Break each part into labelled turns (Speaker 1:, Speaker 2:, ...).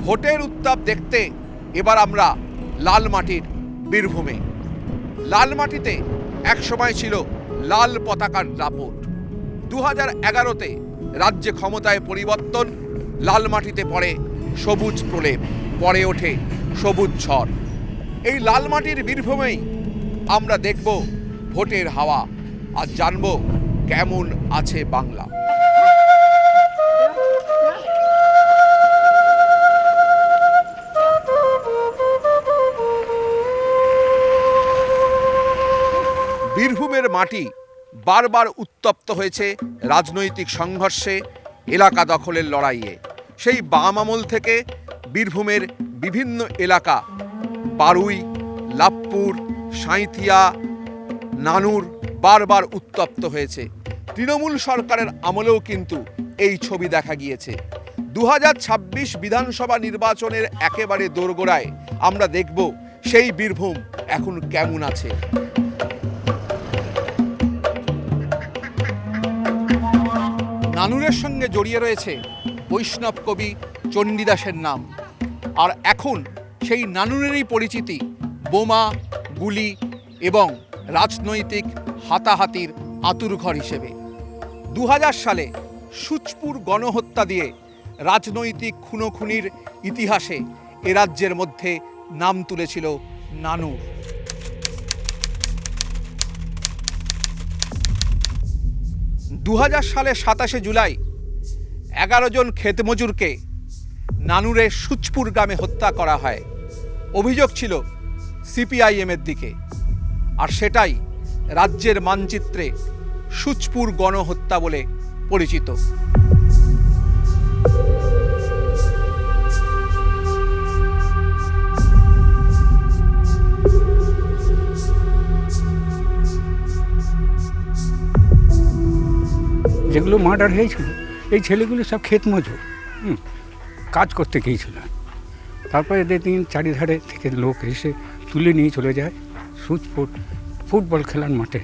Speaker 1: ভোটের উত্তাপ দেখতে এবার আমরা লালমাটির বীরভূমে। লালমাটিতে একসময় ছিল লাল পতাকার দাপট। 2011-তে রাজ্যে ক্ষমতায় পরিবর্তন, লালমাটিতে পড়ে সবুজ প্রলেপ, পরে ওঠে সবুজ ঝড়। এই লালমাটির বীরভূমেই আমরা দেখব ভোটের হাওয়া আর জানব কেমন আছে বাংলা। বীরভূমের মাটি বারবার উত্তপ্ত হয়েছে রাজনৈতিক সংঘর্ষে, এলাকা দখলের লড়াইয়ে। সেই বাম আমল থেকে বীরভূমের বিভিন্ন এলাকা, বারুই, লাভপুর, সাঁইথিয়া, নানুর বারবার উত্তপ্ত হয়েছে। তৃণমূল সরকারের আমলেও কিন্তু এই ছবি দেখা গিয়েছে। 2026 বিধানসভা নির্বাচনের একেবারে দোরগোড়ায় আমরা দেখব সেই বীরভূম এখন কেমন আছে। নানুরের সঙ্গে জড়িয়ে রয়েছে বৈষ্ণব কবি চণ্ডীদাসের নাম, আর এখন সেই নানুরেরই পরিচিতি বোমা, গুলি এবং রাজনৈতিক হাতাহাতির আঁতুড়ঘর হিসেবে। 2000 সালে সুচপুর গণহত্যা দিয়ে রাজনৈতিক খুনোখুনির ইতিহাসে এ রাজ্যের মধ্যে নাম তুলেছিল নানুর। সালে 27 জুলাই 11 জন ক্ষেতমজুরকে নানুরের সুচপুর গ্রামে হত্যা করা হয়। অভিযোগ ছিল সিপিআইএমের দিকে, আর সেটাই রাজ্যের মানচিত্রে সুচপুর গণহত্যা বলে পরিচিত।
Speaker 2: যেগুলো মার্ডার হয়েছিল এই ছেলেগুলো সব ক্ষেত মজুর, কাজ করতে গিয়েছিল। তারপরে দেখি চারিধারে থেকে লোক এসে তুলে নিয়ে চলে যায় সুচপুর ফুটবল খেলার মাঠে।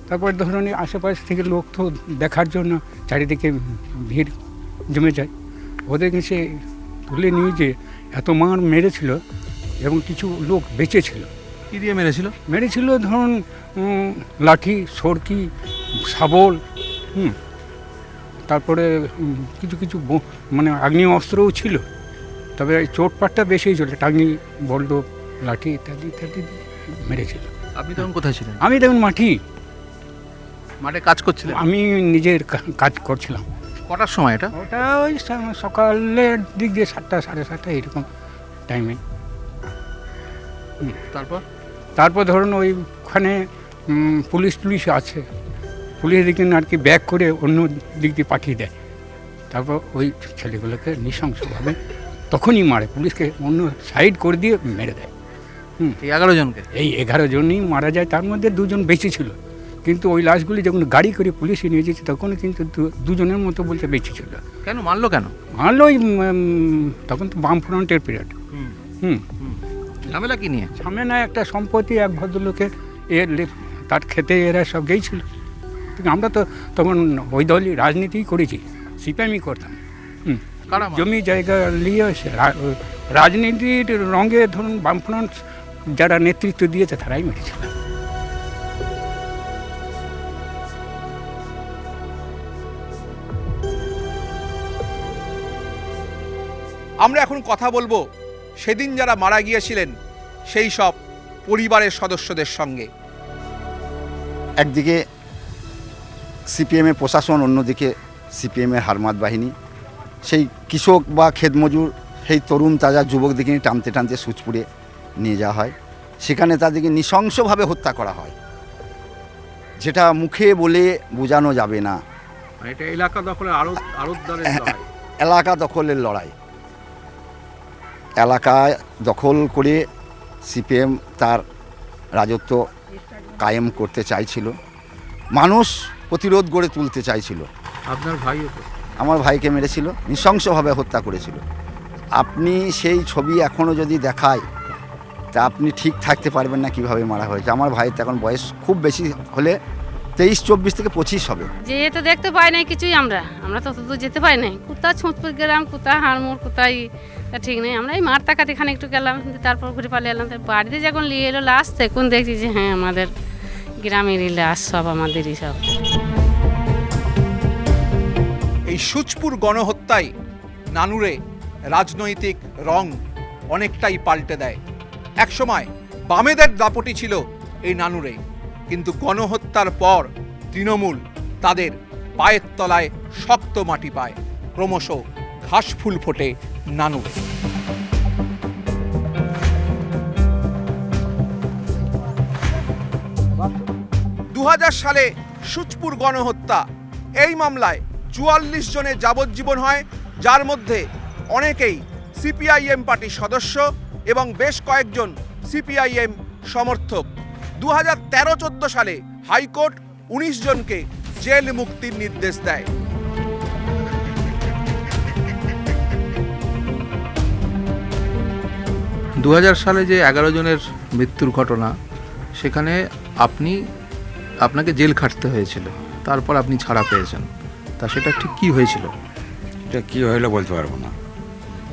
Speaker 2: তারপরে ধরুন আশেপাশ থেকে লোক তো দেখার জন্য চারিদিকে ভিড় জমে যায়। ওদের কাছে তুলে নিয়ে যে এত মার মেরেছিল এবং কিছু লোক বেঁচে ছিল।
Speaker 1: কী দিয়ে
Speaker 2: মেরেছিল ধরুন লাঠি, সরকি, শাবল, তারপরে কিছু কিছু মানে আগ্নেয় অস্ত্রও ছিল। তবে চোটপাটটা বেশি ছিল, টাঙ্গি, বল্ড, লাঠি ইত্যাদি ইত্যাদি মেরেছিল।
Speaker 1: আপনি তখন কোথায় ছিলেন?
Speaker 2: আমি তখন মাঠে
Speaker 1: কাজ করছিলেন?
Speaker 2: আমি নিজের কাজ করছিলাম।
Speaker 1: কটার সময় এটা?
Speaker 2: ওটা ওই সকালের দিক দিয়ে 7টা, 7:30 এরকম টাইমে। তারপর ধরুন ওইখানে পুলিশ আছে, পুলিশ দিকে আর কি ব্যাক করে অন্য দিক দিয়ে পাঠিয়ে দেয়। তারপর ওই ছেলেগুলোকে নৃশংসভাবে তখনই মারে, পুলিশকে অন্য সাইড করে দিয়ে মেরে দেয়।
Speaker 1: এই 11 জনকে?
Speaker 2: এই 11 জনই মারা যায়, তার মধ্যে 2 জন বেঁচে ছিল। কিন্তু ওই লাশগুলি যখন গাড়ি করে পুলিশে নিয়ে যেছে তখন কিন্তু 2 জনের মতো বলতে বেঁচে ছিল।
Speaker 1: কেন মারলো?
Speaker 2: মারলো ওই তখন তো বাম ফ্রন্টের পিরিয়ড।
Speaker 1: ঝামেলা কি নিয়ে?
Speaker 2: ঝামেলা একটা সম্পত্তি, এক ভদ্রলোকের তার খেতে এরা সব গেছিল। আমরা তো তখন ওই দলই রাজনীতিই করেছি, সিপিএমই করতাম। জমি জায়গা নিয়ে রাজনীতির রঙে ধরুন বামফ্রন্ট যারা নেতৃত্ব দিয়েছে তারাই মেরেছিল।
Speaker 1: আমরা এখন কথা বলবো সেদিন যারা মারা গিয়েছিলেন সেই সব পরিবারের সদস্যদের সঙ্গে।
Speaker 3: একদিকে সিপিএমের প্রশাসন, অন্যদিকে সিপিএমের হারমাত বাহিনী। সেই কৃষক বা ক্ষেতমজুর, সেই তরুণ তাজা যুবকদিকে টানতে টানতে সুচপুরে নিয়ে যাওয়া হয়। সেখানে তাদেরকে নৃশংসভাবে হত্যা করা হয়, যেটা মুখে বলে বোঝানো যাবে না।
Speaker 1: এটা এলাকা দখলের
Speaker 3: এলাকা দখলের লড়াই। এলাকা দখল করে সিপিএম তার রাজত্ব কায়েম করতে চাইছিল, মানুষ প্রতিরোধ গড়ে তুলতে চাইছিল।
Speaker 1: আপনার ভাই?
Speaker 3: আমার ভাইকে মেরেছিল, নৃশংসভাবে হত্যা করেছিল। আপনি সেই ছবি এখনও যদি দেখায় তা আপনি ঠিক থাকতে পারবেন না কীভাবে মারা হয়েছে। আমার ভাইয়ের এখন বয়স খুব বেশি হলে 23-24 থেকে 25 হবে।
Speaker 4: যেয়ে তো দেখতে পাই নাই কিছুই, আমরা তো দূর যেতে পাই নাই, কোথা ছুঁচপুর গেলাম, কোথা হাড়মোড়, কোথায় তা ঠিক নেই। আমরা এই মার তাকাতে এখানে একটু গেলাম, কিন্তু তারপর ঘুরে পালিয়ে এলাম। তার বাড়িতে যখন নিয়ে এলো লাশ, তখন দেখছি যে হ্যাঁ আমাদের গ্রামেরই লাশ, সব আমাদেরই সব।
Speaker 1: এই সুচপুর গণহত্যায় নানুরে রাজনৈতিক রং অনেকটাই পাল্টে দেয়। একসময় বামেদের দাপটি ছিল এই নানুরে, কিন্তু গণহত্যার পর তৃণমূল তাদের পায়ের তলায় শক্ত মাটি পায়, ক্রমশ ঘাস ফুল ফোটে নানুরে। 2000 সালে সুচপুর গণহত্যা, এই মামলায় 44 জনের যাবজ্জীবন হয়, যার মধ্যে অনেকেই সিপিআইএম পার্টির সদস্য এবং বেশ কয়েকজন সিপিআইএম সমর্থক। 2013-14 সালে হাইকোর্ট 19 জনকে জেল মুক্তির নির্দেশ দেয়।
Speaker 5: দু সালে যে 11 জনের মৃত্যুর ঘটনা, সেখানে আপনাকে জেল খাটতে হয়েছিল, তারপর আপনি ছাড়া পেয়েছেন, তা সেটা ঠিক কী হয়েছিল?
Speaker 6: এটা কী হইলো বলতে পারবো না,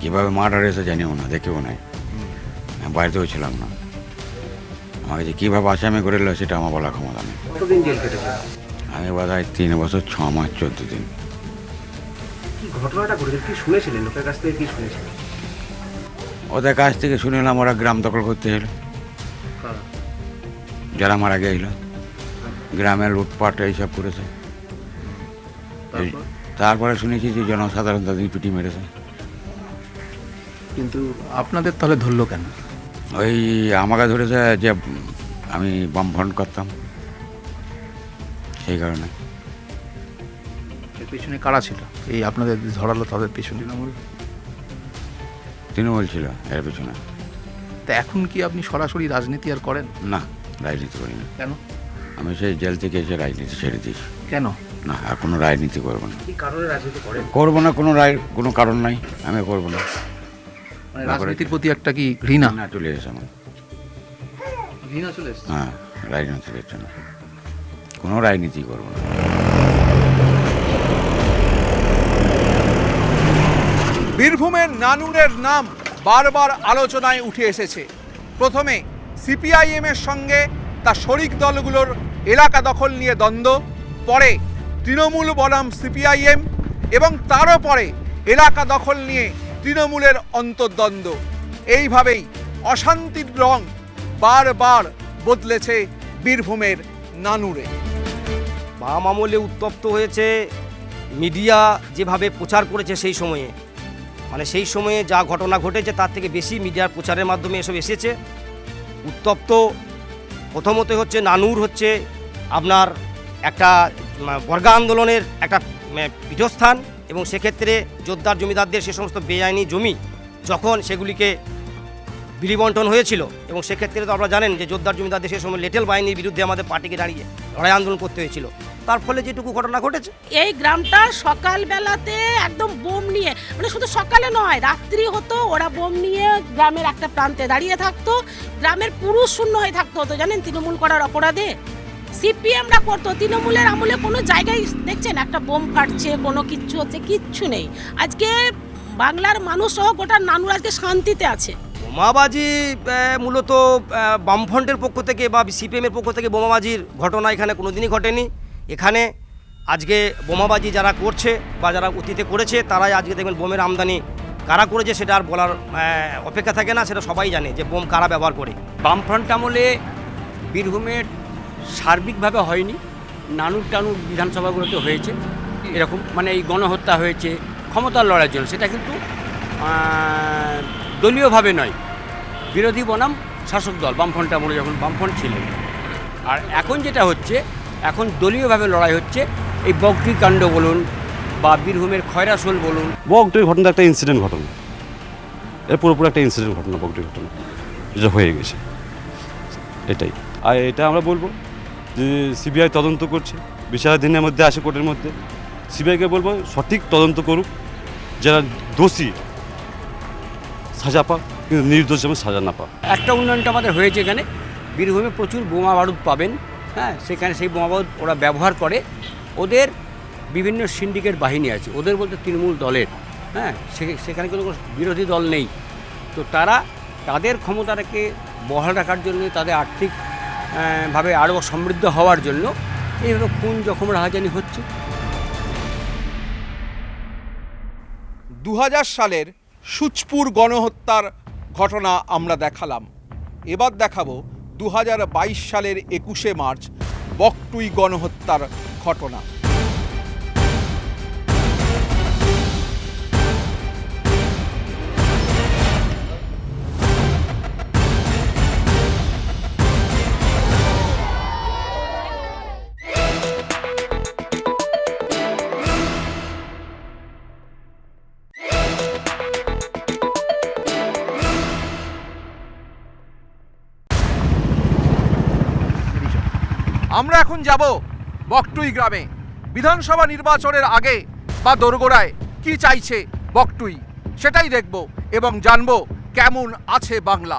Speaker 6: কীভাবে মার্ডার হয়েছে জানিও না, দেখেও নাই, আমি বাড়িতেও ছিলাম না। আমাকে যে কীভাবে আসামি করে এলো সেটা আমার বলা ক্ষমতা নেই।
Speaker 7: কতদিন জেল কেটেছে?
Speaker 6: আমি বোধহয় 3 বছর 6 মাস 14 দিন।
Speaker 7: কি ঘটনাটা ঘটেছে, কি শুনেছিলেন, লোকের কাছ থেকে কি শুনেছিলেন?
Speaker 6: ওদের কাছ থেকে শুনলাম ওরা গ্রাম দখল করতে এলো, যারা মারা গেছিল গ্রামে লুটপাট এইসব করেছে। তারপরে শুনেছি যে জনসাধারণ তাদের পিটি মেরেছে।
Speaker 5: কিন্তু আপনাদের তাহলে ধরলো কেন?
Speaker 6: ওই আমাকে ধরেছে যে আমি বামফ্রন্ট করতাম, সেই কারণে।
Speaker 5: এর পেছনে কারা ছিল? এই আপনাদের ধরালো তাদের পেছনে
Speaker 6: তৃণমূল ছিল এর পিছনে।
Speaker 5: তা এখন কি আপনি সরাসরি রাজনীতি আর করেন
Speaker 6: না, রাজনীতি করি না।
Speaker 5: কেন?
Speaker 6: আমি সেই জেল থেকে এসে রাজনীতি ছেড়ে দিয়েছি।
Speaker 5: কেন?
Speaker 6: না, আর কোনো রাজনীতি করবো না।
Speaker 7: কি কারণে রাজনীতি করেন?
Speaker 6: করবো না, কোনো কারণ নাই, আমি করবো না।
Speaker 5: মানে রাজনীতির প্রতি একটা কি ঘৃণা?
Speaker 6: না, চলে এসে আমার।
Speaker 5: ঘৃণা চলে এসেছে?
Speaker 6: হ্যাঁ, রাজনীতির জন্য কোনো রাজনীতি করবো না।
Speaker 1: বীরভূমের নানুরের নাম বারবার আলোচনায় উঠে এসেছে। প্রথমে সিপিআইএমের সঙ্গে তার শরিক দলগুলোর এলাকা দখল নিয়ে দ্বন্দ্ব, পরে তৃণমূল বনাম সিপিআইএম এবং তারও পরে এলাকা দখল নিয়ে তৃণমূলের অন্তর্দ্বন্দ্ব। এইভাবেই অশান্তির রং বারবার বদলেছে বীরভূমের নানুরে।
Speaker 8: বাম আমলে উত্তপ্ত হয়েছে, মিডিয়া যেভাবে প্রচার করেছে সেই সময়ে, মানে সেই সময়ে যা ঘটনা ঘটেছে তার থেকে বেশি মিডিয়ার প্রচারের মাধ্যমে এসব এসেছে। উত্তপ্ত প্রথমত হচ্ছে নানুর হচ্ছে আপনার একটা বর্গা আন্দোলনের একটা পীঠস্থান, এবং সেক্ষেত্রে জোরদার জমিদারদের সে সমস্ত বেআইনি জমি যখন সেগুলিকে বিলিবন্টন হয়েছিল, এবং সেক্ষেত্রে তো আপনারা জানেন যে জোরদার জমিদারদের সে সময় লেটেল বাহিনীর বিরুদ্ধে আমাদের পার্টিকে দাঁড়িয়ে লড়াই আন্দোলন করতে হয়েছিল, তার ফলে যেটুকু ঘটনা ঘটেছে।
Speaker 9: এই গ্রামটা সকালবেলাতে একদম বোম নিয়ে, মানে শুধু সকালে নয় রাত্রি হতো, ওরা বোম নিয়ে গ্রামের একটা প্রান্তে দাঁড়িয়ে থাকতো, গ্রামের পুরুষ শূন্য হয়ে থাকতো হতো জানেন, তৃণমূল করার অপরাধে। সিপিএমরা করতো, তৃণমূলের আমলে কোনো জায়গায় দেখছেন একটা বোম ফাটছে, কোনো কিচ্ছু হচ্ছে, কিচ্ছু নেই। আজকে বাংলার মানুষ সহ গোটা নানুর আজকে শান্তিতে আছে।
Speaker 8: বোমাবাজি মূলত বামফ্রন্টের পক্ষ থেকে বা সিপিএমের পক্ষ থেকে বোমাবাজির ঘটনা এখানে কোনোদিনই ঘটেনি। এখানে আজকে বোমাবাজি যারা করছে বা যারা অতীতে করেছে তারাই আজকে দেখবেন বোমের আমদানি কারা করেছে সেটা আর বলার অপেক্ষা থাকে না, সেটা সবাই জানে যে বোম কারা ব্যবহার করে।
Speaker 10: বামফ্রন্ট আমলে বীরভূমের সার্বিকভাবে হয়নি, নানুর টানুর বিধানসভাগুলোতে হয়েছে এরকম, মানে এই গণহত্যা হয়েছে ক্ষমতার লড়াইয়ের জন্য, সেটা কিন্তু দলীয়ভাবে নয়, বিরোধী বনাম শাসক দল বামফ্রন্ট আমলে যখন বামফ্রন্ট ছিলেন। আর এখন যেটা হচ্ছে, এখন দলীয়ভাবে লড়াই হচ্ছে, এই বগটি কাণ্ড বলুন বা বীরভূমের খয়রাসোল বলুন।
Speaker 11: বগটির ঘটনা একটা ইনসিডেন্ট ঘটনা, এর পুরোপুরি একটা ইনসিডেন্ট ঘটনা, বগটির ঘটনা যেটা হয়ে গেছে এটাই। আর এটা আমরা বলবো যে সিবিআই তদন্ত করছে, বিচারাধীনের মধ্যে আসে কোর্টের মধ্যে, সিবিআইকে বলবো সঠিক তদন্ত করুক, যারা দোষী সাজা পাক, কিন্তু নির্দোষ যেমন সাজা না পাক।
Speaker 10: একটা উন্নয়নটা আমাদের হয়েছে এখানে, বীরভূমে প্রচুর বোমা বারুদ পাবেন, হ্যাঁ, সেখানে সেই বোমাবারুদ ওরা ব্যবহার করে। ওদের বিভিন্ন সিন্ডিকেট বাহিনী আছে, ওদের বলতে তৃণমূল দলের, হ্যাঁ, সেখানে কোনো বিরোধী দল নেই। তো তারা তাদের ক্ষমতাটাকে বহাল রাখার জন্য, তাদের আর্থিক ভাবে আরও সমৃদ্ধ হওয়ার জন্য এইভাবে খুন জখম রাহাজানি হচ্ছে।
Speaker 1: 2000 সালের সুচপুর গণহত্যার ঘটনা আমরা দেখালাম। এবার দেখাবো 2022 সালের 21শে মার্চ বকটুই গণহত্যার ঘটনা। আমরা এখন যাব বকটুই গ্রামে। বিধানসভা নির্বাচনের আগে বা দোরগোড়ায় কি চাইছে বকটুই সেটাই দেখব এবং জানব কেমন আছে বাংলা।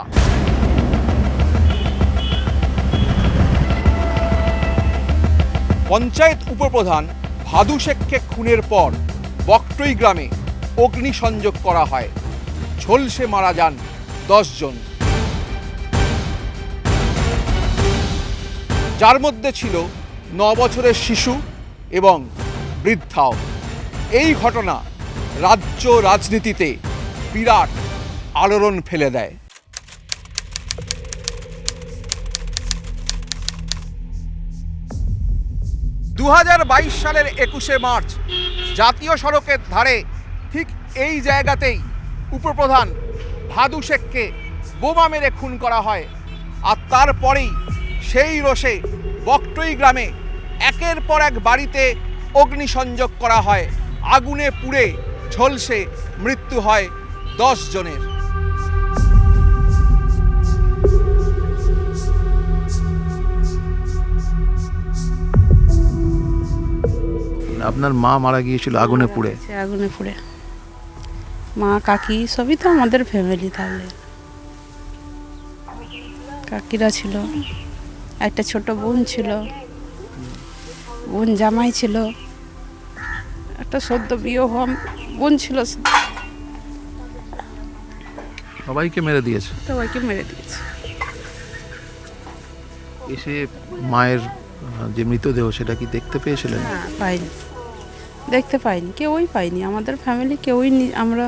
Speaker 1: পঞ্চায়েত উপপ্রধান ভাদু শেখকে খুনের পর বকটুই গ্রামে অগ্নিসংযোগ করা হয়। ঝলসে মারা যান 10 জন, যার মধ্যে ছিল 9 বছরের শিশু এবং বৃদ্ধাও। এই ঘটনা রাজ্য রাজনীতিতে বিরাট আলোড়ন ফেলে দেয়। 2022 সালের 21শে মার্চ জাতীয় সড়কের ধারে ঠিক এই জায়গাতেই উপপ্রধান ভাদু শেখকে বোমা মেরে খুন করা হয়। আর তারপরেই সেই রোষে বকটুই গ্রামে একের পর এক বাড়িতে অগ্নিসংযোগ করা হয়। আগুনে পুড়ে ঝলসে মৃত্যু হয় 10 জনের।
Speaker 5: আপনার মা মারা গিয়েছিল আগুনে পুড়ে?
Speaker 9: আগুনে পুড়ে মা কাকি সবই তো আমাদের ফ্যামিলি। তাহলে কাকিরা ছিল, একটা ছোট বোন ছিল, বোন জামাই ছিল, একটা সদ্য বিয়ে হওয়া বোন ছিল।
Speaker 5: সবাইকে মেরে দিয়েছে।
Speaker 9: সবাইকে মেরে দিয়েছে।
Speaker 5: এসে মায়ের যে মৃতদেহ সেটা কি দেখতে পেয়েছিলেন?
Speaker 9: না, পাইনি, দেখতে পাইনি, কেউই পাইনি। আমাদের ফ্যামিলি কেউই আমরা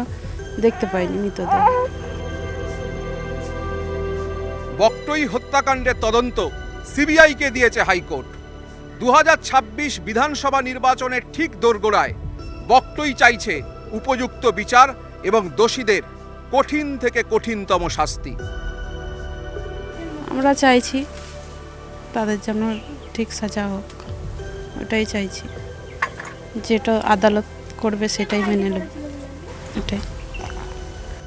Speaker 9: দেখতে পাইনি মৃতদেহ।
Speaker 1: বকটুই হত্যাকাণ্ডের তদন্ত সিবিআইকে দিয়েছে হাইকোর্ট। 2026 বিধানসভা নির্বাচনের ঠিক দোরগোড়ায় বকটুই চাইছে উপযুক্ত বিচার এবং দোষীদের কঠিন থেকে কঠিনতম শাস্তি।
Speaker 9: আমরা চাইছি তাদের জন্য ঠিক সাজা হোক, ওটাই চাইছি। যেটা আদালত করবে সেটাই মেনে নেব, এটাই।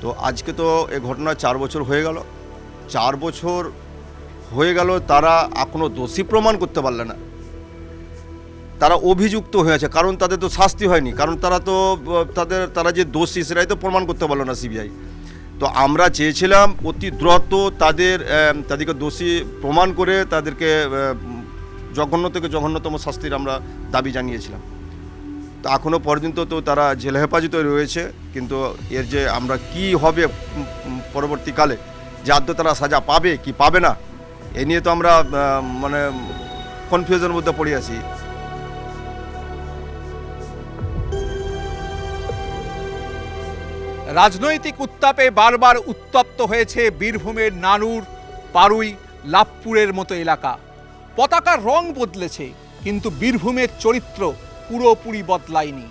Speaker 3: তো আজকে তো এই ঘটনা 4 বছর হয়ে গেল। 4 বছর হয়ে গেল, তারা এখনো দোষী প্রমাণ করতে পারলে না। তারা অভিযুক্ত হয়েছে, কারণ তাদের তো শাস্তি হয়নি, কারণ তারা যে দোষী সেটাই তো প্রমাণ করতে পারলো না সিবিআই। তো আমরা চেয়েছিলাম অতি দ্রুত তাদেরকে দোষী প্রমাণ করে তাদেরকে জঘন্য থেকে জঘন্যতম শাস্তির আমরা দাবি জানিয়েছিলাম। তো এখনও পর্যন্ত তো তারা জেল হেফাজতে রয়েছে, কিন্তু এর যে আমরা কি হবে পরবর্তীকালে, যে আদৌ তারা সাজা পাবে কি পাবে না, এ নিয়ে তো আমরা মানে কনফিউশনের মধ্যে পড়ে আছি।
Speaker 1: রাজনৈতিক উত্তাপে বারবার উত্তপ্ত হয়েছে বীরভূমের নানুর, পারুই, লাভপুরের মতো এলাকা। পতাকার রং বদলেছে, কিন্তু বীরভূমের চরিত্র পুরোপুরি বদলায়নি।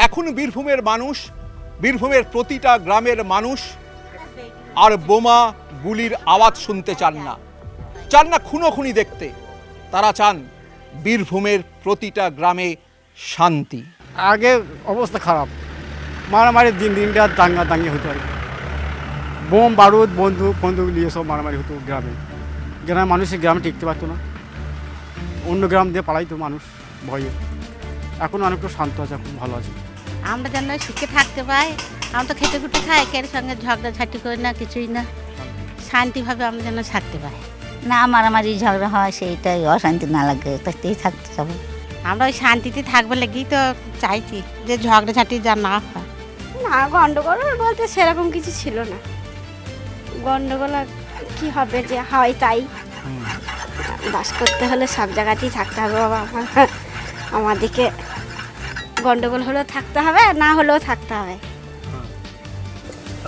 Speaker 1: এখন বীরভূমের মানুষ, বীরভূমের প্রতিটা গ্রামের মানুষ আর বোমা গুলির আওয়াজ শুনতে চান না, চান না খুনোখুনি দেখতে। তারা চান বীরভূমের প্রতিটা গ্রামে শান্তি।
Speaker 2: আগে অবস্থা খারাপ, মারামারি দিনটা দাঙ্গি হতো আর কি। বোম বারুদ বন্দুক নিয়ে সব মারামারি হতো গ্রামে। গ্রামের মানুষের গ্রামে টিকতে পারতো না, অন্য গ্রাম দিয়ে পালাইতো মানুষ ভয়ে। এখন অনেকটা শান্ত আছে, এখন ভালো আছে।
Speaker 12: আমরা যেন সুখে থাকতে পাই। আমরা তো খেতে খুঁটে খাই, একের সঙ্গে ঝগড়াঝাটি করি না, কিছুই না। শান্তিভাবে আমরা যেন থাকতে পাই। না মারামারি ঝগড়া হয় সেইটাই অশান্তি না লাগে তাতেই থাকতে যাবো।
Speaker 13: আমরা ওই শান্তিতে থাকবে লেগেই তো চাইছি যে ঝগড়াঝাটি যা না হয়।
Speaker 14: না গন্ডগোল বলতে সেরকম কিছু ছিল না। গন্ডগোল আর কি হবে, যে হয় তাই। বাস করতে হলে সব জায়গাতেই থাকতে হবে বাবা। আমাদেরকে গন্ডগোল হলেও থাকতে হবে, না হলেও থাকতে হবে।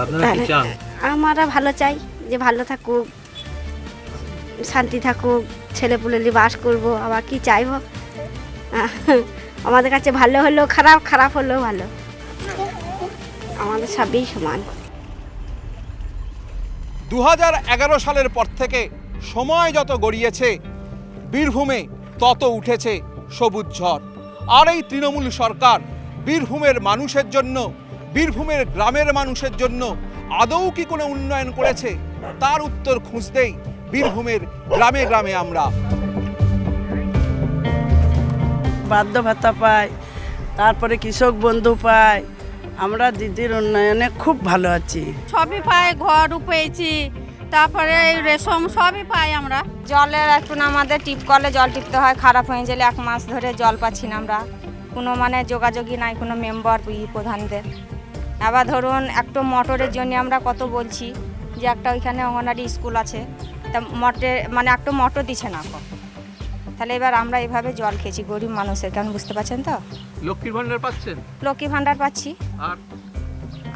Speaker 7: আপনারা কি চান?
Speaker 14: আমরা ভালো চাই, যে ভালো থাকুক, শান্তি থাকুক, ছেলেপুলেলি বাস করবো। আবার কি চাইবো, আমাদের কাছে ভালো হলেও খারাপ, খারাপ হলেও ভালো, আমাদের সবই সমান।
Speaker 1: 2011 সালের পর থেকে সময় যত গড়িয়েছে বীরভূমে তত উঠেছে সবুজ ঝড়। আর এই তৃণমূল সরকার বীরভূমের মানুষের জন্য, বীরভূমের গ্রামের মানুষের জন্য আদৌ কি কোনো উন্নয়ন করেছে, তার উত্তর খুঁজতেই বীরভূমের গ্রামে গ্রামে আমরা।
Speaker 15: বাদ্য ভাতা পাই, তারপরে কৃষক বন্ধু পাই। আমরা দিদির উন্নয়নে খুব ভালো আছি।
Speaker 13: সবই পাই, ঘর পেয়েছি, তারপরে রেশম সবই পাই আমরা।
Speaker 16: জলের একটু না, আমাদের টিপ কলে জল টিপতে হয়, খারাপ হয়ে গেলে 1 মাস ধরে জল পাচ্ছি না আমরা। কোনো মানে যোগাযোগই নাই কোনো মেম্বার প্রধানদের। আবার ধরুন একটু মোটরের জন্য আমরা কত বলছি যে একটা ওইখানে অঙ্গনারী স্কুল আছে, তা মোটর মানে একটু মোটর দিচ্ছে না এখন। তাহলে এবার আমরা এইভাবে জল খেয়েছি, গরিব মানুষের, কেন বুঝতে পারছেন তো?
Speaker 5: লক্ষ্মীর ভান্ডার পাচ্ছেন?
Speaker 16: লক্ষ্মী ভান্ডার পাচ্ছি,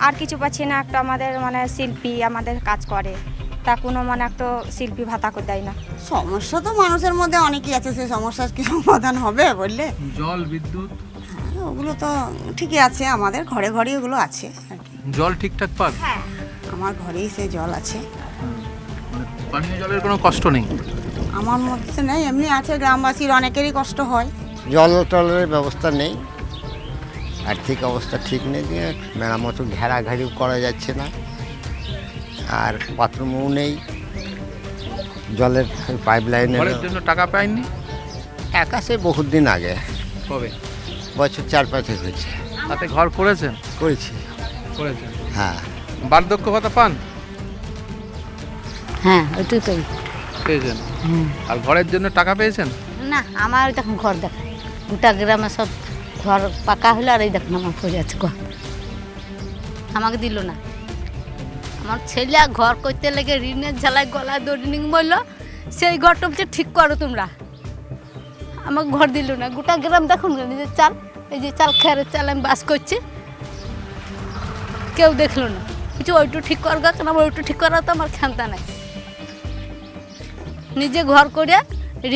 Speaker 16: আর কিছু পাচ্ছি না। একটা আমাদের মানে শিল্পী আমাদের কাজ করে, তা কোনো মানে একটা শিল্পী ভাতা করে দেয় না।
Speaker 13: সমস্যা তো মানুষের মধ্যে অনেকই আছে, সেই সমস্যার কি সমাধান হবে বললে?
Speaker 5: জল, বিদ্যুৎ
Speaker 13: ওগুলো তো ঠিকই আছে, আমাদের ঘরে ঘরে ওগুলো আছে আর কি।
Speaker 5: জল ঠিকঠাক পান?
Speaker 13: হ্যাঁ, আমার ঘরেই সে জল আছে।
Speaker 5: পানীয় জলের কোনো কষ্ট নেই?
Speaker 13: আমার মধ্যে নেই, এমনি আছে, গ্রামবাসীর অনেকেরই কষ্ট হয়।
Speaker 17: জল টলের ব্যবস্থা নেই, আর্থিক অবস্থা ঠিক নেই, দিয়ে মেরামত ঘেরাঘাড়িও করা যাচ্ছে না, আর বাথরুমও নেই, জলের পাইপ লাইনের
Speaker 5: জন্য টাকা পাইনি।
Speaker 17: টাকা সে বহুত দিন আগে,
Speaker 5: কবে?
Speaker 17: বছর 4-5 হয়েছে।
Speaker 5: তাতে ঘর করেছেন?
Speaker 17: করেছি।
Speaker 5: করেছেন?
Speaker 17: হ্যাঁ।
Speaker 5: বার্ধক্য ভাতা পান?
Speaker 12: হ্যাঁ, ওইটাই পাই।
Speaker 5: পেয়েছেন? আর ঘরের জন্য টাকা পেয়েছেন?
Speaker 12: না, আমার দেখুন ঘর দেখা, গোটা গ্রামে সব ঘর পাকা হলো, আর এই দেখুন আমার পড়ে আছে ঘর, আমাকে দিল না। আমার ছেলে ঘর করতে লেগে ঋণের ঝালায় গলায় দড়ি নিয়ে বললো সেই ঘরটা বলছে ঠিক করো তোমরা, আমাকে ঘর দিল না। গোটা গ্রাম দেখুন, নিজের চাল, এই যে চাল খেয়ারের চাল আমি বাস করছি, কেউ দেখলো না কিছু। ওইটু ঠিক কর গা, কেন ওইটু ঠিক করা তো আমার ক্ষমতা নাই। নিজে ঘর করে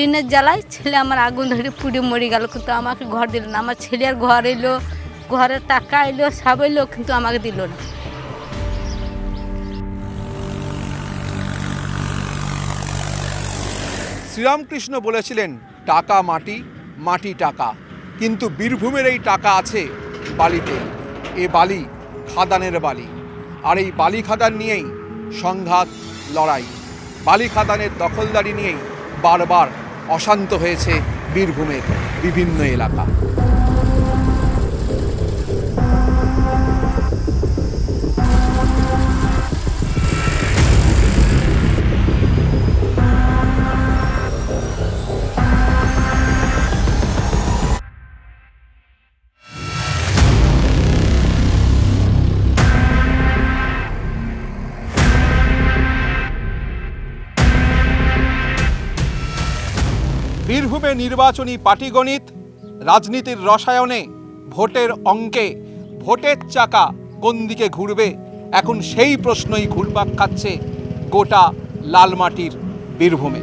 Speaker 12: ঋণের জ্বালায় ছেলে আমার আগুন ধরে পুড়ে মরে গেল, কিন্তু আমাকে ঘর দিল না। আমার ছেলের ঘর এলো, ঘরের টাকা এলো, সব এলো, কিন্তু আমাকে দিল না।
Speaker 1: শ্রীরামকৃষ্ণ বলেছিলেন টাকা মাটি, মাটি টাকা, কিন্তু বীরভূমের এই টাকা আছে বালিতে। এ বালি খাদানের বালি, আর এই বালি খাদান নিয়েই সংঘাত, লড়াই। বালি খাদানের দখলদারি নিয়েই বারবার অশান্ত হয়েছে বীরভূমের বিভিন্ন এলাকা। বীরভূমে নির্বাচনী পাটিগণিত, রাজনীতির রসায়নে, ভোটের অঙ্কে ভোটের চাকা কোন দিকে ঘুরবে, এখন সেই প্রশ্নই ঘুরপাক খাচ্ছে গোটা লালমাটির বীরভূমে।